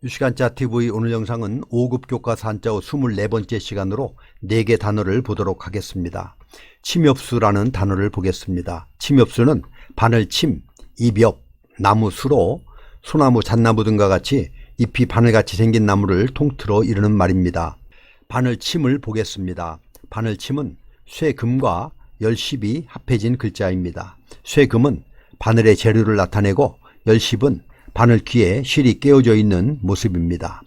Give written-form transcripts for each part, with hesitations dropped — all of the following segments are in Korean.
유시간자 TV 오늘 영상은 5급 교과서 한자어 24번째 시간으로 4개 단어를 보도록 하겠습니다. 침엽수라는 단어를 보겠습니다. 침엽수는 바늘침, 잎엽, 나무수로 소나무, 잣나무 등과 같이 잎이 바늘같이 생긴 나무를 통틀어 이르는 말입니다. 바늘침을 보겠습니다. 바늘침은 쇠금과 열십이 합해진 글자입니다. 쇠금은 바늘의 재료를 나타내고 열십은 바늘 귀에 실이 깨어져 있는 모습입니다.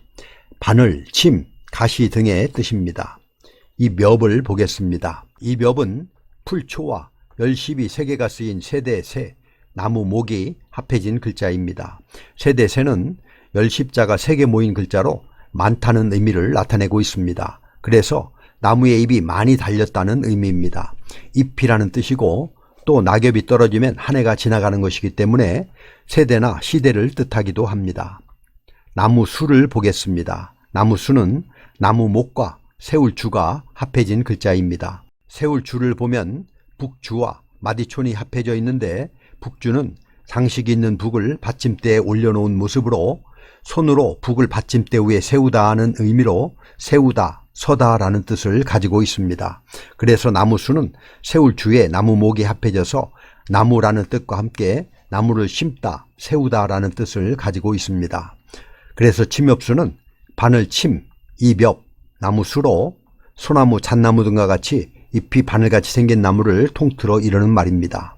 바늘, 침, 가시 등의 뜻입니다. 이 엽을 보겠습니다. 이 엽은 풀초와 열십이 3개가 쓰인 세대세, 나무 목이 합해진 글자입니다. 세대세는 열십자가 3개 모인 글자로 많다는 의미를 나타내고 있습니다. 그래서 나무의 잎이 많이 달렸다는 의미입니다. 잎이라는 뜻이고 또 낙엽이 떨어지면 한 해가 지나가는 것이기 때문에 세대나 시대를 뜻하기도 합니다. 나무수를 보겠습니다. 나무수는 나무목과 세울주가 합해진 글자입니다. 세울주를 보면 북주와 마디촌이 합해져 있는데 북주는 장식이 있는 북을 받침대에 올려놓은 모습으로 손으로 북을 받침대 위에 세우다 하는 의미로 세우다, 서다 라는 뜻을 가지고 있습니다. 그래서 나무수는 세울주에 나무목이 합해져서 나무라는 뜻과 함께 나무를 심다, 세우다 라는 뜻을 가지고 있습니다. 그래서 침엽수는 바늘침, 잎엽, 나무수로 소나무, 잣나무 등과 같이 잎이 바늘같이 생긴 나무를 통틀어 이르는 말입니다.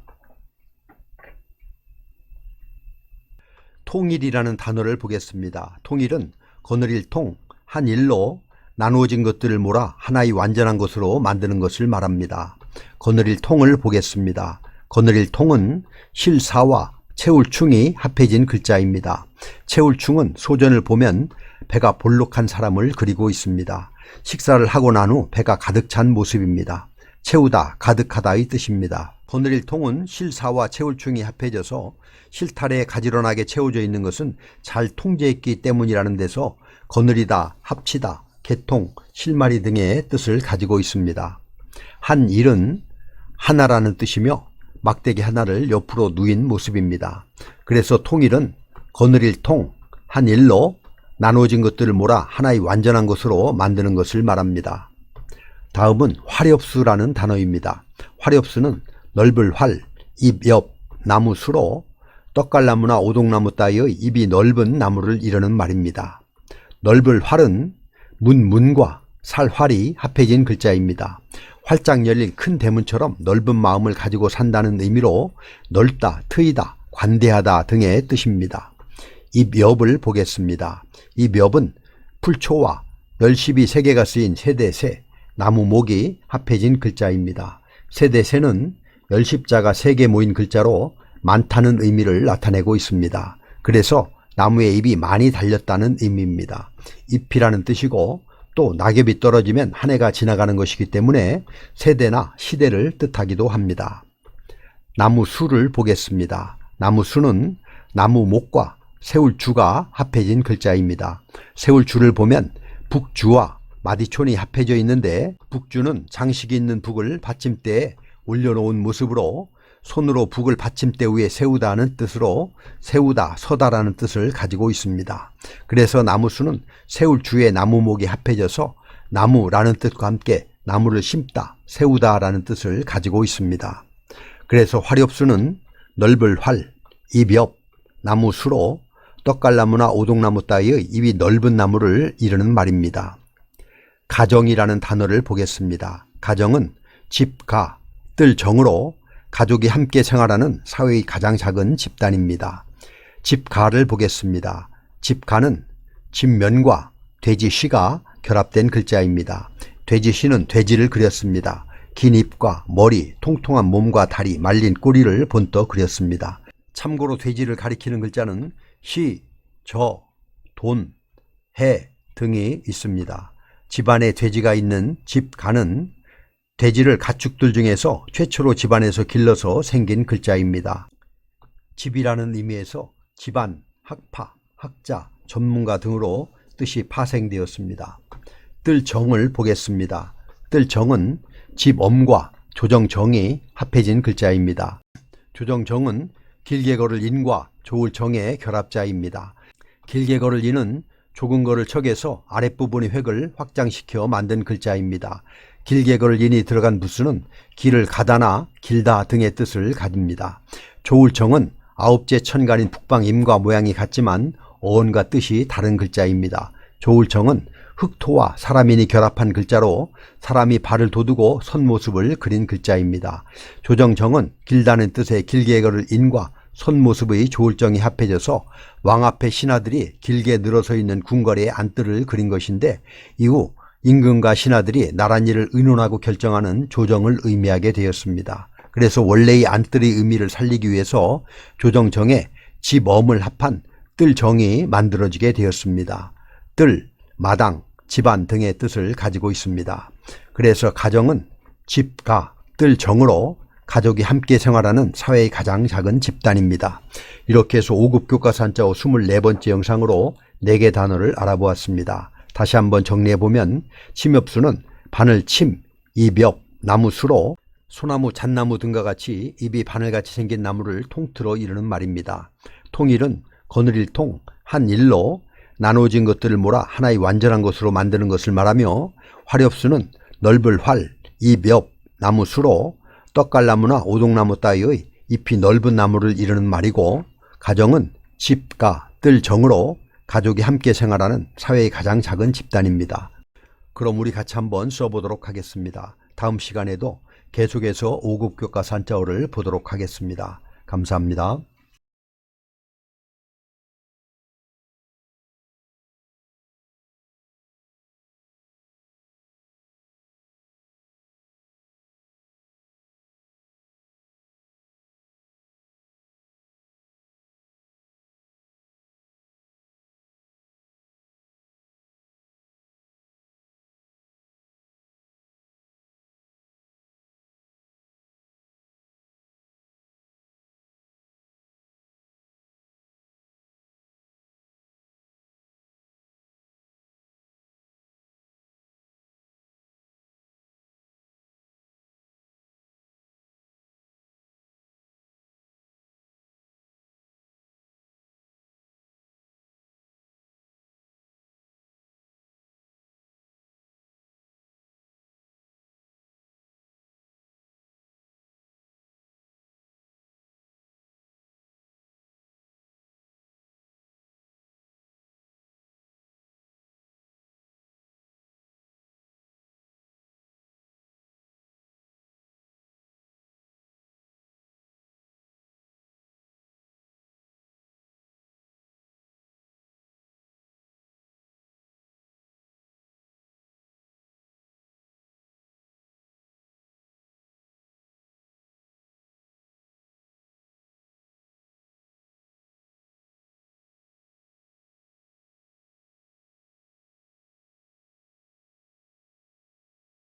통일이라는 단어를 보겠습니다. 통일은 거느릴 통, 한 일로 나누어진 것들을 몰아 하나의 완전한 것으로 만드는 것을 말합니다. 거느릴 통을 보겠습니다. 거느릴 통은 실사와 채울충이 합해진 글자입니다. 채울충은 소전을 보면 배가 볼록한 사람을 그리고 있습니다. 식사를 하고 난 후 배가 가득 찬 모습입니다. 채우다, 가득하다의 뜻입니다. 거느릴 통은 실사와 채울충이 합해져서 실타래에 가지런하게 채워져 있는 것은 잘 통제했기 때문이라는 데서 거느리다, 합치다, 개통, 실마리 등의 뜻을 가지고 있습니다. 한 일은 하나라는 뜻이며 막대기 하나를 옆으로 누인 모습입니다. 그래서 통일은 거느릴 통, 한 일로 나누어진 것들을 몰아 하나의 완전한 것으로 만드는 것을 말합니다. 다음은 화렵수라는 단어입니다. 화렵수는 넓을 활, 잎 옆, 나무수로 떡갈나무나 오동나무 따위의 잎이 넓은 나무를 이르는 말입니다. 넓을 활은 문과 살활이 합해진 글자입니다. 활짝 열린 큰 대문처럼 넓은 마음을 가지고 산다는 의미로 넓다, 트이다, 관대하다 등의 뜻입니다. 잎엽을 보겠습니다. 잎엽은 풀초와 열십이 3개가 쓰인 세대세, 나무목이 합해진 글자입니다. 세대세는 열십자가 3개 모인 글자로 많다는 의미를 나타내고 있습니다. 그래서 나무의 잎이 많이 달렸다는 의미입니다. 잎이라는 뜻이고 또 낙엽이 떨어지면 한 해가 지나가는 것이기 때문에 세대나 시대를 뜻하기도 합니다. 나무수를 보겠습니다. 나무수는 나무목과 세울주가 합해진 글자입니다. 세울주를 보면 북주와 마디촌이 합해져 있는데 북주는 장식이 있는 북을 받침대에 올려놓은 모습으로 손으로 북을 받침대 위에 세우다는 뜻으로 세우다, 서다라는 뜻을 가지고 있습니다. 그래서 나무수는 세울주에 나무목이 합해져서 나무라는 뜻과 함께 나무를 심다, 세우다라는 뜻을 가지고 있습니다. 그래서 화렵수는 넓을 활, 잎엽, 나무수로 떡갈나무나 오동나무 따위의 잎이 넓은 나무를 이르는 말입니다. 가정이라는 단어를 보겠습니다. 가정은 집가, 뜰정으로 가족이 함께 생활하는 사회의 가장 작은 집단입니다. 집가를 보겠습니다. 집가는 집면과 돼지시가 결합된 글자입니다. 돼지시는 돼지를 그렸습니다. 긴 입과 머리, 통통한 몸과 다리, 말린 꼬리를 본떠 그렸습니다. 참고로 돼지를 가리키는 글자는 시, 저, 돈, 해 등이 있습니다. 집안에 돼지가 있는 집가는 돼지를 가축들 중에서 최초로 집안에서 길러서 생긴 글자입니다. 집이라는 의미에서 집안, 학파, 학자, 전문가 등으로 뜻이 파생되었습니다. 뜰정을 보겠습니다. 뜰정은 집엄과 조정정이 합해진 글자입니다. 조정정은 길게 걸을 인과 좋을 정의 결합자입니다. 길게 걸을 인은 좁은 거를 척해서 아랫부분의 획을 확장시켜 만든 글자입니다. 길게 걸을 인이 들어간 부수는 길을 가다나 길다 등의 뜻을 가집니다. 조울청은 아홉째 천간인 북방임과 모양이 같지만 어원과 뜻이 다른 글자입니다. 조울청은 흑토와 사람인이 결합한 글자로 사람이 발을 돋우고 선 모습을 그린 글자입니다. 조정정은 길다는 뜻의 길게 걸을 인과 선 모습의 조울정이 합해져서 왕 앞에 신하들이 길게 늘어서 있는 궁궐의 안뜰을 그린 것인데, 이후 임금과 신하들이 나랏일을 의논하고 결정하는 조정을 의미하게 되었습니다. 그래서 원래의 안뜰의 의미를 살리기 위해서 조정정에 집엄을 합한 뜰정이 만들어지게 되었습니다. 뜰, 마당, 집안 등의 뜻을 가지고 있습니다. 그래서 가정은 집가, 뜰정으로 가족이 함께 생활하는 사회의 가장 작은 집단입니다. 이렇게 해서 5급 교과서 한자어 24번째 영상으로 4개 단어를 알아보았습니다. 다시 한번 정리해보면, 침엽수는 바늘 침, 잎엽, 나무수로 소나무, 잣나무 등과 같이 잎이 바늘같이 생긴 나무를 통틀어 이르는 말입니다. 통일은 거느릴 통, 한 일로 나눠진 것들을 몰아 하나의 완전한 것으로 만드는 것을 말하며, 화렵수는 넓을 활, 잎엽, 나무수로 떡갈나무나 오동나무 따위의 잎이 넓은 나무를 이르는 말이고, 가정은 집가, 뜰정으로 가족이 함께 생활하는 사회의 가장 작은 집단입니다. 그럼 우리 같이 한번 써보도록 하겠습니다. 다음 시간에도 계속해서 5급 교과서 한자어를 보도록 하겠습니다. 감사합니다.